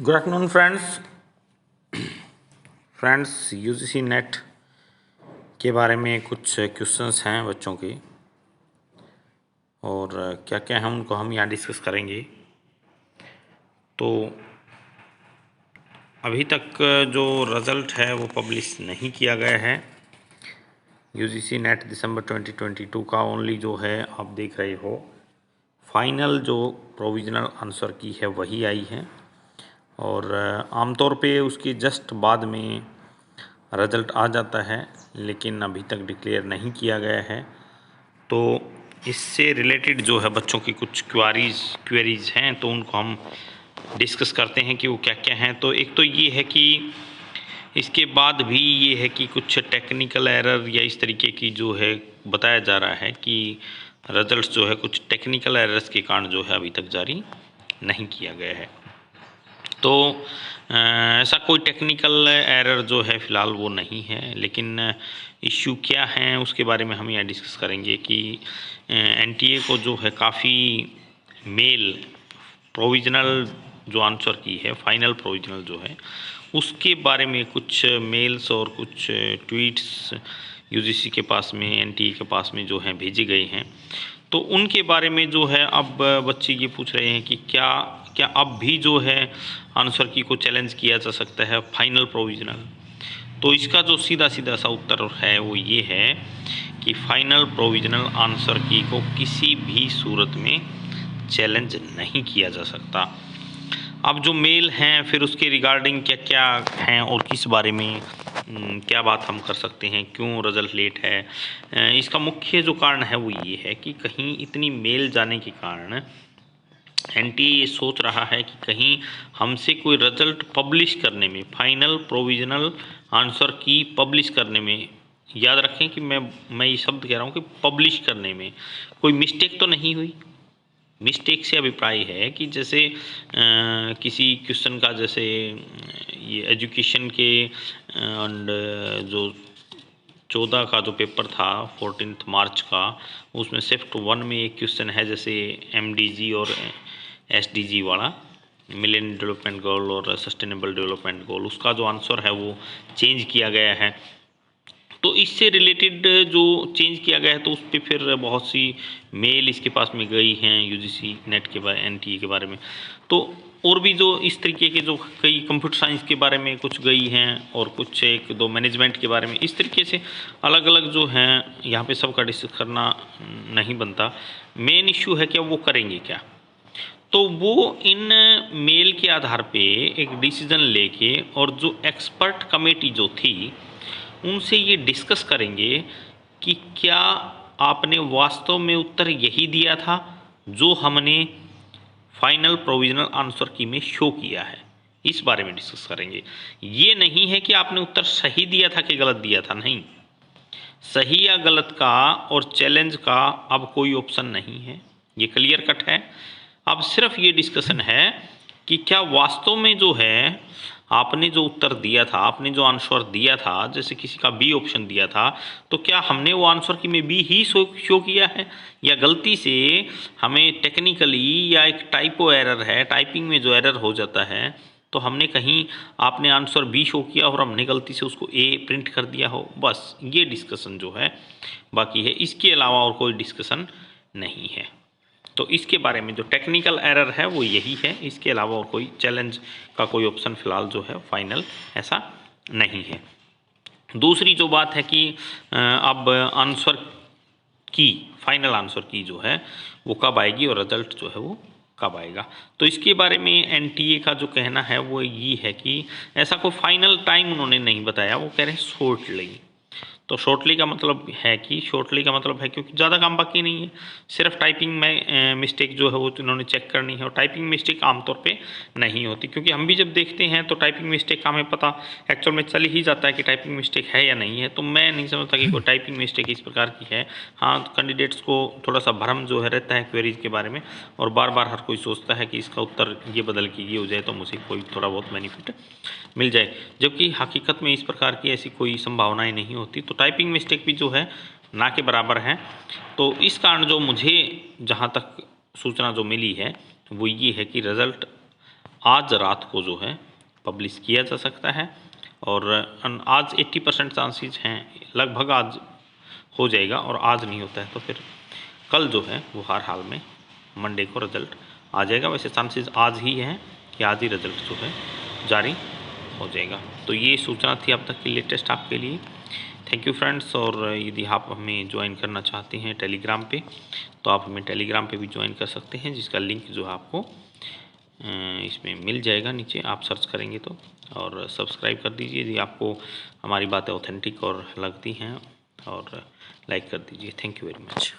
Good afternoon friends UGC net के बारे में कुछ क्वेश्चंस हैं बच्चों के, और क्या क्या हैं उनको हम यहाँ डिस्कस करेंगे। तो अभी तक जो रिज़ल्ट है वो पब्लिश नहीं किया गया है यूजीसी नेट दिसंबर 2022 का। ओनली जो है आप देख रहे हो फाइनल जो प्रोविज़नल आंसर की है वही आई है, और आमतौर पे उसके जस्ट बाद में रिज़ल्ट आ जाता है, लेकिन अभी तक डिक्लेयर नहीं किया गया है। तो इससे रिलेटेड जो है बच्चों की कुछ क्वेरीज़ हैं, तो उनको हम डिस्कस करते हैं कि वो क्या क्या हैं। तो एक तो ये है कि इसके बाद भी ये है कि कुछ टेक्निकल एरर या इस तरीके की जो है बताया जा रहा है कि रिजल्ट्स जो है कुछ टेक्निकल एरर्स के कारण जो है अभी तक जारी नहीं किया गया है। तो ऐसा कोई टेक्निकल एरर जो है फ़िलहाल वो नहीं है, लेकिन इश्यू क्या हैं उसके बारे में हम यहाँ डिस्कस करेंगे कि एनटीए को जो है काफ़ी मेल प्रोविज़नल जो आंसर की है फाइनल प्रोविज़नल जो है उसके बारे में कुछ मेल्स और कुछ ट्वीट्स यूजीसी के पास में एनटीए के पास में जो हैं भेजे गए हैं। तो उनके बारे में जो है अब बच्चे ये पूछ रहे हैं कि क्या अब भी जो है आंसर की को चैलेंज किया जा सकता है फाइनल प्रोविज़नल। तो इसका जो सीधा सा उत्तर है वो ये है कि फाइनल प्रोविज़नल आंसर की को किसी भी सूरत में चैलेंज नहीं किया जा सकता। अब जो मेल हैं फिर उसके रिगार्डिंग क्या क्या हैं और किस बारे में क्या बात हम कर सकते हैं, क्यों रिज़ल्ट लेट है। इसका मुख्य जो कारण है वो ये है कि कहीं इतनी मेल जाने के कारण एनटीए ये सोच रहा है कि कहीं हमसे कोई रिज़ल्ट पब्लिश करने में, फाइनल प्रोविज़नल आंसर की पब्लिश करने में, याद रखें कि मैं ये शब्द कह रहा हूँ कि पब्लिश करने में कोई मिस्टेक तो नहीं हुई। मिस्टेक से अभिप्राय है कि जैसे किसी क्वेश्चन का, जैसे ये एजुकेशन के एंड जो 14 का जो पेपर था 14 मार्च का, उसमें शिफ्ट 1 में एक क्वेश्चन है जैसे एमडीजी और एसडीजी वाला, मिलेनियम डेवलपमेंट गोल और सस्टेनेबल डेवलपमेंट गोल, उसका जो आंसर है वो चेंज किया गया है। तो इससे रिलेटेड जो चेंज किया गया है तो उस पर फिर बहुत सी मेल इसके पास में गई हैं यूजीसी नेट के बारे, एनटीए के बारे में। तो और भी जो इस तरीके के जो कई कंप्यूटर साइंस के बारे में कुछ गई हैं और कुछ एक दो मैनेजमेंट के बारे में, इस तरीके से अलग अलग जो हैं, यहाँ पे सबका डिस्कस करना नहीं बनता। मेन इश्यू है कि वो करेंगे क्या। तो वो इन मेल के आधार पे एक डिसीजन लेके और जो एक्सपर्ट कमेटी जो थी उनसे ये डिस्कस करेंगे कि क्या आपने वास्तव में उत्तर यही दिया था जो हमने फाइनल प्रोविज़नल आंसर की में शो किया है, इस बारे में डिस्कस करेंगे। ये नहीं है कि आपने उत्तर सही दिया था कि गलत दिया था, नहीं। सही या गलत का और चैलेंज का अब कोई ऑप्शन नहीं है, ये क्लियर कट है। अब सिर्फ ये डिस्कशन है कि क्या वास्तव में जो है आपने जो उत्तर दिया था, आपने जो आंसर दिया था, जैसे किसी का बी ऑप्शन दिया था, तो क्या हमने वो आंसर की में बी ही शो किया है, या गलती से हमें टेक्निकली या एक टाइपो एरर है, टाइपिंग में जो एरर हो जाता है, तो हमने कहीं आपने आंसर बी शो किया और हमने गलती से उसको ए प्रिंट कर दिया हो। बस ये डिस्कशन जो है बाकी है, इसके अलावा और कोई डिस्कशन नहीं है। तो इसके बारे में जो टेक्निकल एरर है वो यही है, इसके अलावा और कोई चैलेंज का कोई ऑप्शन फ़िलहाल जो है फाइनल ऐसा नहीं है। दूसरी जो बात है कि अब आंसर की, फाइनल आंसर की जो है वो कब आएगी और रिजल्ट जो है वो कब आएगा। तो इसके बारे में एनटीए का जो कहना है वो ये है कि ऐसा कोई फाइनल टाइम उन्होंने नहीं बताया, वो कह रहे हैं शॉर्टली। तो शॉर्टली का मतलब है कि क्योंकि ज़्यादा काम बाकी नहीं है, सिर्फ टाइपिंग में मिस्टेक जो है वो तो इन्होंने चेक करनी है, और टाइपिंग मिस्टेक आमतौर पे नहीं होती, क्योंकि हम भी जब देखते हैं तो टाइपिंग मिस्टेक का हमें पता एक्चुअल में चल ही जाता है कि टाइपिंग मिस्टेक है या नहीं है। तो मैं नहीं समझता कि कोई टाइपिंग मिस्टेक इस प्रकार की है। हाँ, कैंडिडेट्स को थोड़ा सा भ्रम जो है रहता है क्वेरीज के बारे में, और बार बार हर कोई सोचता है कि इसका उत्तर ये बदल के ये हो जाए तो मुझे कोई थोड़ा बहुत बेनिफिट मिल जाए, जबकि हकीकत में इस प्रकार की ऐसी कोई संभावनाएं नहीं होती। तो टाइपिंग मिस्टेक भी जो है ना के बराबर है। तो इस कारण जो मुझे जहाँ तक सूचना जो मिली है वो ये है कि रिज़ल्ट आज रात को जो है पब्लिश किया जा सकता है। और आज 80% चांसेस हैं, लगभग आज हो जाएगा, और आज नहीं होता है तो फिर कल जो है वो हर हाल में मंडे को रिजल्ट आ जाएगा। वैसे चांसेस आज ही हैं कि आज ही रिजल्ट जो है जारी हो जाएगा। तो ये सूचना थी अब तक की लेटेस्ट आपके लिए। Thank you friends. और यदि आप हमें ज्वाइन करना चाहते हैं टेलीग्राम पे, तो आप हमें टेलीग्राम पे भी ज्वाइन कर सकते हैं, जिसका लिंक जो है आपको इसमें मिल जाएगा, नीचे आप सर्च करेंगे तो। और सब्सक्राइब कर दीजिए यदि आपको हमारी बातें ऑथेंटिक और लगती हैं, और लाइक कर दीजिए। Thank you very much.